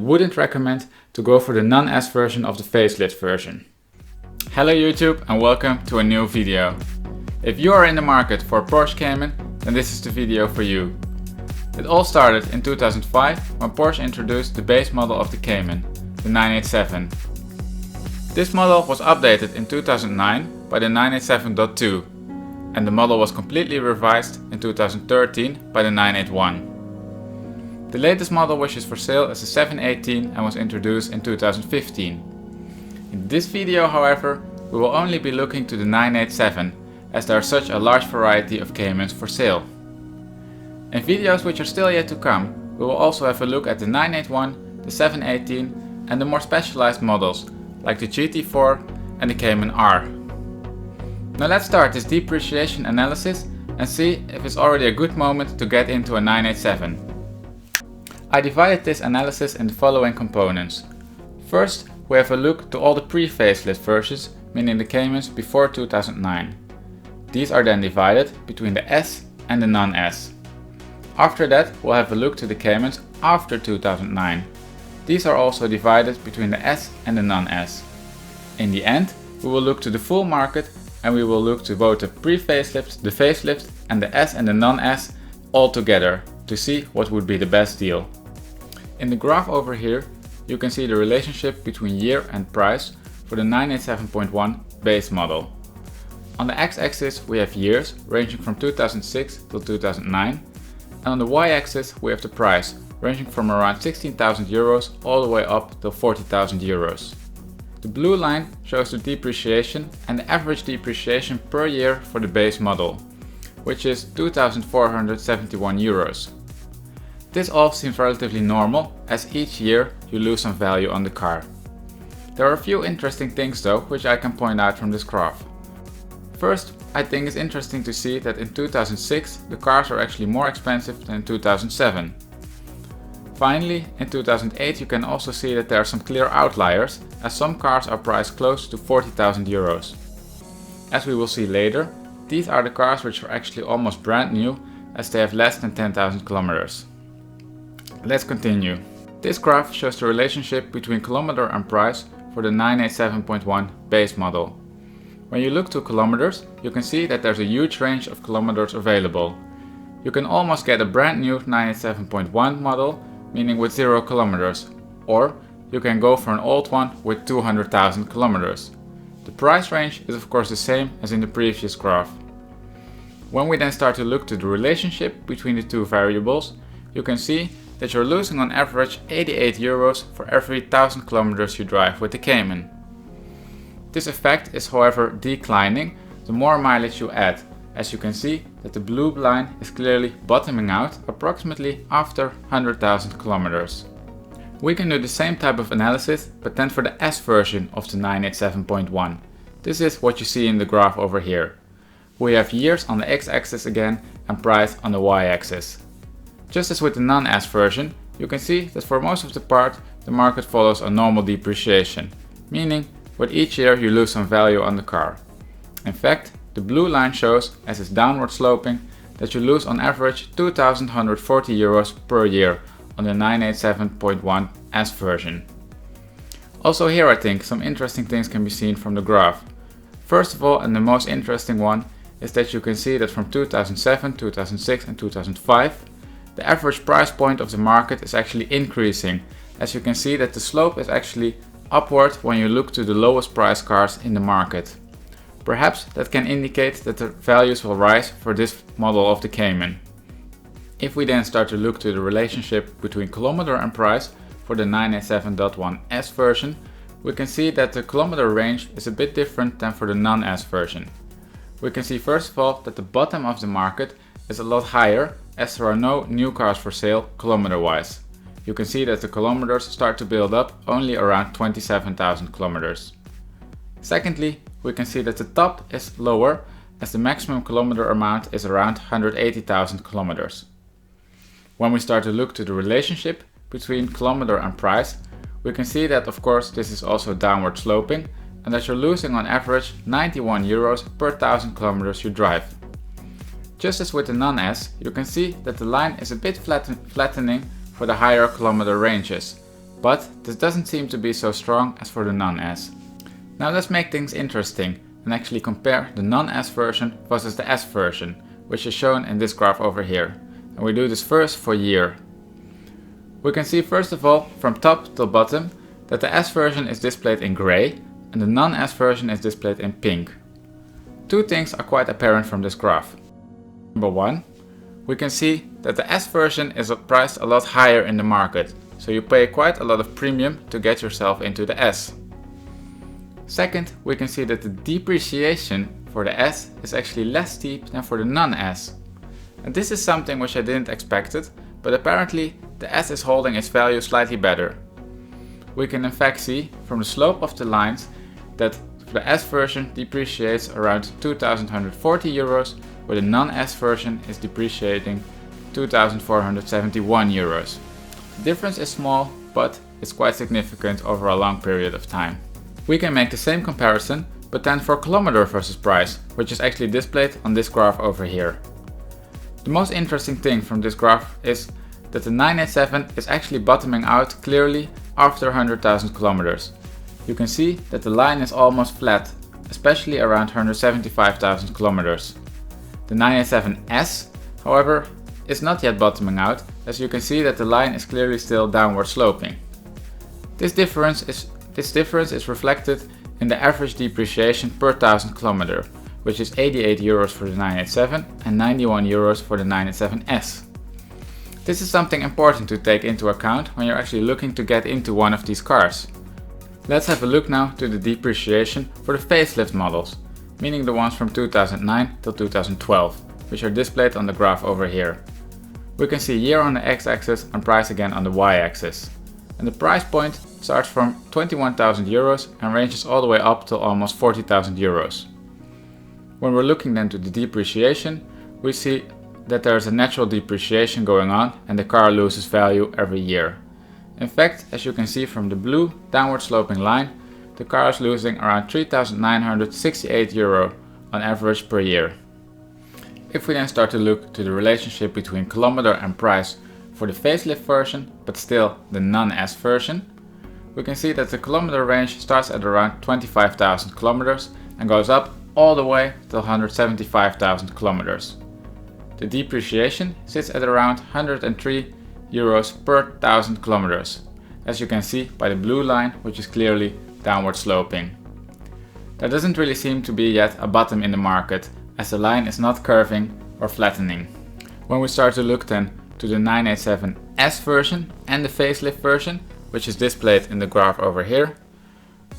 wouldn't recommend to go for the non-S version of the facelift version. Hello YouTube and welcome to a new video. If you are in the market for a Porsche Cayman, then this is the video for you. It all started in 2005 when Porsche introduced the base model of the Cayman, the 987. This model was updated in 2009 by the 987.2 and the model was completely revised in 2013 by the 981. The latest model which is for sale is the 718 and was introduced in 2015. In this video, however, we will only be looking to the 987 as there are such a large variety of Caymans for sale. In videos which are still yet to come, we will also have a look at the 981, the 718 and the more specialized models like the GT4 and the Cayman R. Now let's start this depreciation analysis and see if it's already a good moment to get into a 987. I divided this analysis in the following components. First, we have a look to all the pre-facelift versions, meaning the Caymans before 2009. These are then divided between the S and the non-S. After that, we'll have a look to the Caymans after 2009. These are also divided between the S and the non-S. In the end, we will look to the full market and we will look to both the pre-facelift, the facelift and the S and the non-S all together to see what would be the best deal. In the graph over here, you can see the relationship between year and price for the 987.1 base model. On the x-axis we have years ranging from 2006 till 2009 and on the y-axis we have the price ranging from around 16,000 euros all the way up to 40,000 euros. The blue line shows the depreciation and the average depreciation per year for the base model, which is 2,471 euros. This all seems relatively normal as each year you lose some value on the car. There are a few interesting things though which I can point out from this graph. First, I think it's interesting to see that in 2006 the cars are actually more expensive than in 2007. Finally, in 2008 you can also see that there are some clear outliers as some cars are priced close to 40,000 euros. As we will see later, these are the cars which are actually almost brand new as they have less than 10,000 kilometers. Let's continue. This graph shows the relationship between kilometer and price for the 987.1 base model. When you look to kilometers, you can see that there's a huge range of kilometers available. You can almost get a brand new 987.1 model, meaning with 0 kilometers, or you can go for an old one with 200,000 kilometers. The price range is of course the same as in the previous graph. When we then start to look to the relationship between the two variables, you can see that you're losing on average 88 euros for every 1000 kilometers you drive with the Cayman. This effect is however declining the more mileage you add, as you can see that the blue line is clearly bottoming out approximately after 100,000 kilometers. We can do the same type of analysis but then for the S version of the 987.1. This is what you see in the graph over here. We have years on the x-axis again and price on the y-axis. Just as with the non-S version, you can see that for most of the part the market follows a normal depreciation, meaning with each year you lose some value on the car. In fact, the blue line shows, as it's downward sloping, that you lose on average 2,140 euros per year on the 987.1 S version. Also here I think some interesting things can be seen from the graph. First of all, and the most interesting one, is that you can see that from 2007, 2006 and 2005 the average price point of the market is actually increasing, as you can see that the slope is actually upward when you look to the lowest price cars in the market. Perhaps that can indicate that the values will rise for this model of the Cayman. If we then start to look to the relationship between kilometer and price for the 987.1 S version, we can see that the kilometer range is a bit different than for the non-S version. We can see first of all that the bottom of the market is a lot higher as there are no new cars for sale kilometer wise. You can see that the kilometers start to build up only around 27,000 kilometers. Secondly, we can see that the top is lower as the maximum kilometer amount is around 180,000 kilometers. When we start to look to the relationship between kilometer and price, we can see that of course this is also downward sloping and that you're losing on average 91 euros per 1000 kilometers you drive. Just as with the non-S, you can see that the line is a bit flattening for the higher kilometer ranges, but this doesn't seem to be so strong as for the non-S. Now let's make things interesting and actually compare the non-S version versus the S version, which is shown in this graph over here. And we do this first for year. We can see first of all from top to bottom that the S version is displayed in gray and the non-S version is displayed in pink. Two things are quite apparent from this graph. Number one, we can see that the S version is priced a lot higher in the market, so you pay quite a lot of premium to get yourself into the S. Second, we can see that the depreciation for the S is actually less steep than for the non-S. And this is something which I didn't expect it, but apparently the S is holding its value slightly better. We can in fact see from the slope of the lines that the S version depreciates around 2,140 euros, where the non-S version is depreciating 2,471 euros. The difference is small, but it's quite significant over a long period of time. We can make the same comparison, but then for kilometer versus price, which is actually displayed on this graph over here. The most interesting thing from this graph is that the 987 is actually bottoming out clearly after 100,000 kilometers. You can see that the line is almost flat, especially around 175,000 kilometers. The 987S, however, is not yet bottoming out, as you can see that the line is clearly still downward sloping. This difference is reflected in the average depreciation per 1000 kilometer, which is 88 euros for the 987 and 91 euros for the 987S. This is something important to take into account when you're actually looking to get into one of these cars. Let's have a look now to the depreciation for the facelift models, meaning the ones from 2009 till 2012, which are displayed on the graph over here. We can see year on the x-axis and price again on the y-axis. And the price point starts from 21,000 euros and ranges all the way up to almost 40,000 euros. When we're looking then to the depreciation, we see that there is a natural depreciation going on and the car loses value every year. In fact, as you can see from the blue downward sloping line, the car is losing around 3,968 euro on average per year. If we then start to look to the relationship between kilometer and price for the facelift version, but still the non-S version, we can see that the kilometer range starts at around 25,000 kilometers and goes up all the way to 175,000 kilometers. The depreciation sits at around 103 euros per 1000 kilometers, as you can see by the blue line, which is clearly downward sloping. There doesn't really seem to be yet a bottom in the market, as the line is not curving or flattening. When we start to look then to the 987S version and the facelift version, which is displayed in the graph over here,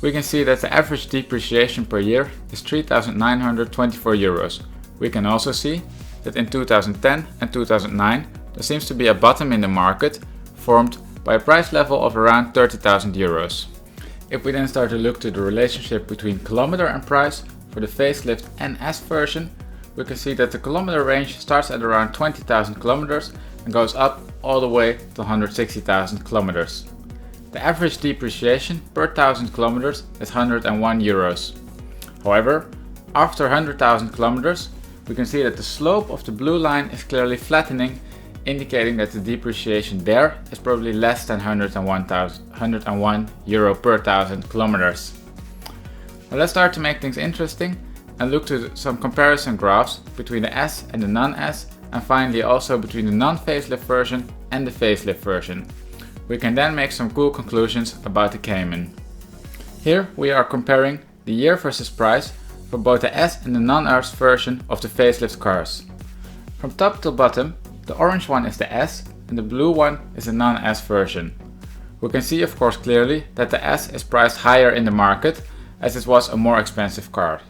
we can see that the average depreciation per year is 3,924 euros. We can also see that in 2010 and 2009 there seems to be a bottom in the market formed by a price level of around 30,000 euros. If we then start to look to the relationship between kilometer and price for the facelift and S version, we can see that the kilometer range starts at around 20,000 kilometers and goes up all the way to 160,000 kilometers. The average depreciation per 1000 kilometers is 101 euros. However, after 100,000 kilometers, we can see that the slope of the blue line is clearly flattening, indicating that the depreciation there is probably less than 101 euro per 1000 kilometers. Now let's start to make things interesting and look to some comparison graphs between the S and the non-S, and finally also between the non-facelift version and the facelift version. We can then make some cool conclusions about the Cayman. Here we are comparing the year versus price for both the S and the non-S version of the facelift cars. From top to bottom, the orange one is the S and the blue one is the non-S version. We can see of course clearly that the S is priced higher in the market, as it was a more expensive car.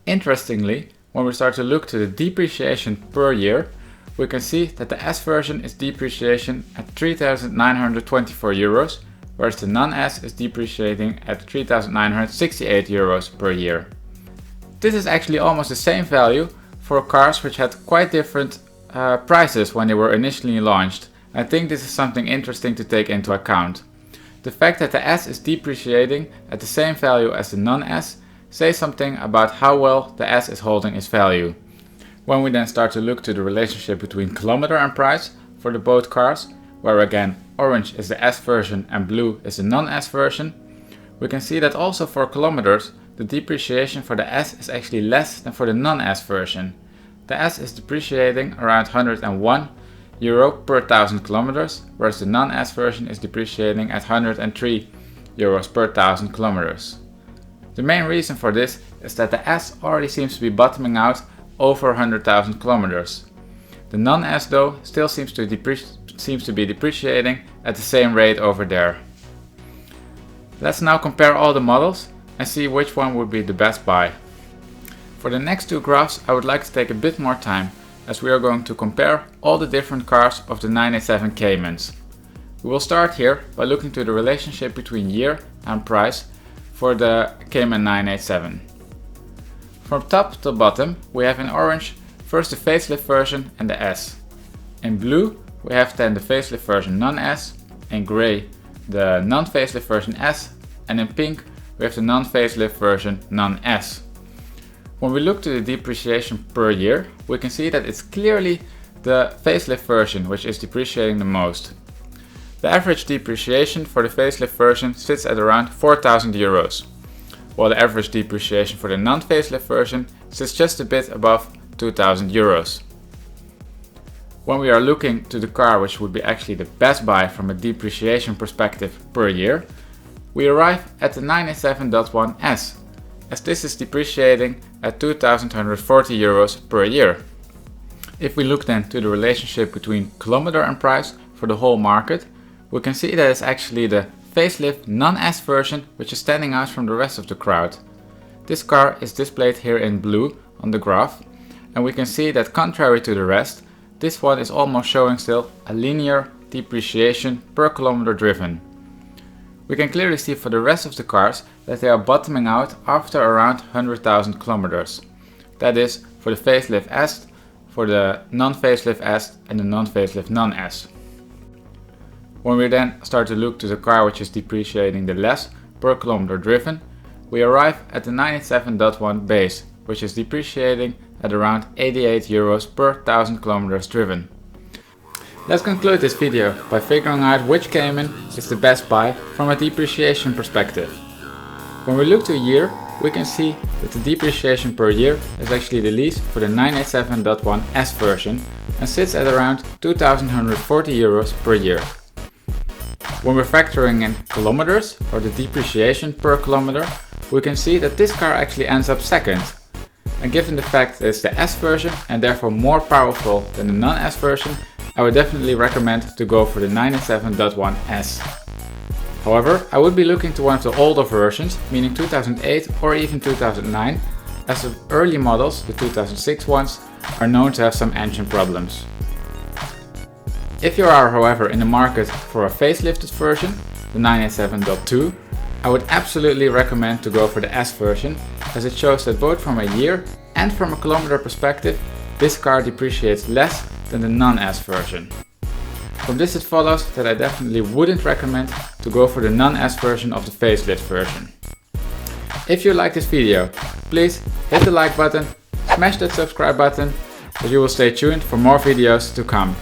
Interestingly, when we start to look to the depreciation per year, we can see that the S version is depreciation at 3,924 euros, whereas the non-S is depreciating at 3,968 euros per year. This is actually almost the same value for cars which had quite different prices when they were initially launched. I think this is something interesting to take into account. The fact that the S is depreciating at the same value as the non-S says something about how well the S is holding its value. When we then start to look to the relationship between kilometer and price for the both cars, where again orange is the S version and blue is the non-S version, we can see that also for kilometers, the depreciation for the S is actually less than for the non-S version. The S is depreciating around 101 euro per 1000 kilometers, whereas the non-S version is depreciating at 103 euros per 1000 kilometers. The main reason for this is that the S already seems to be bottoming out over 100,000 kilometers. The non-S though still seems to be depreciating at the same rate over there. Let's now compare all the models and see which one would be the best buy. For the next two graphs I would like to take a bit more time, as we are going to compare all the different cars of the 987 Caymans. We will start here by looking to the relationship between year and price for the Cayman 987. From top to bottom we have in orange first the facelift version and the S. In blue we have then the facelift version non-S, in grey the non-facelift version S, and in pink we have the non-facelift version non-S. When we look to the depreciation per year, we can see that it's clearly the facelift version which is depreciating the most. The average depreciation for the facelift version sits at around 4,000 euros, while the average depreciation for the non-facelift version sits just a bit above 2,000 euros. When we are looking to the car which would be actually the best buy from a depreciation perspective per year, we arrive at the 987.1S, as this is depreciating at 2,140 euros per year. If we look then to the relationship between kilometer and price for the whole market, we can see that it's actually the facelift non-S version which is standing out from the rest of the crowd. This car is displayed here in blue on the graph, and we can see that contrary to the rest, this one is almost showing still a linear depreciation per kilometer driven. We can clearly see for the rest of the cars that they are bottoming out after around 100,000 kilometers. That is for the facelift S, for the non-facelift S and the non-facelift non-S. When we then start to look to the car which is depreciating the less per kilometer driven, we arrive at the 987.1 base, which is depreciating at around 88 euros per 1000 kilometers driven. Let's conclude this video by figuring out which Cayman is the best buy from a depreciation perspective. When we look to a year, we can see that the depreciation per year is actually the least for the 987.1 S version and sits at around 2,140 euros per year. When we're factoring in kilometers, or the depreciation per kilometer, we can see that this car actually ends up second. And given the fact that it's the S version and therefore more powerful than the non-S version, I would definitely recommend to go for the 987.1S. However, I would be looking to one of the older versions, meaning 2008 or even 2009, as the early models, the 2006 ones, are known to have some engine problems. If you are, however, in the market for a facelifted version, the 987.2, I would absolutely recommend to go for the S version, as it shows that both from a year and from a kilometer perspective, this car depreciates less than the non-S version. From this it follows that I definitely wouldn't recommend to go for the non-S version of the facelift version. If you like this video, please hit the like button, smash that subscribe button, so you will stay tuned for more videos to come.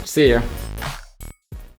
See ya!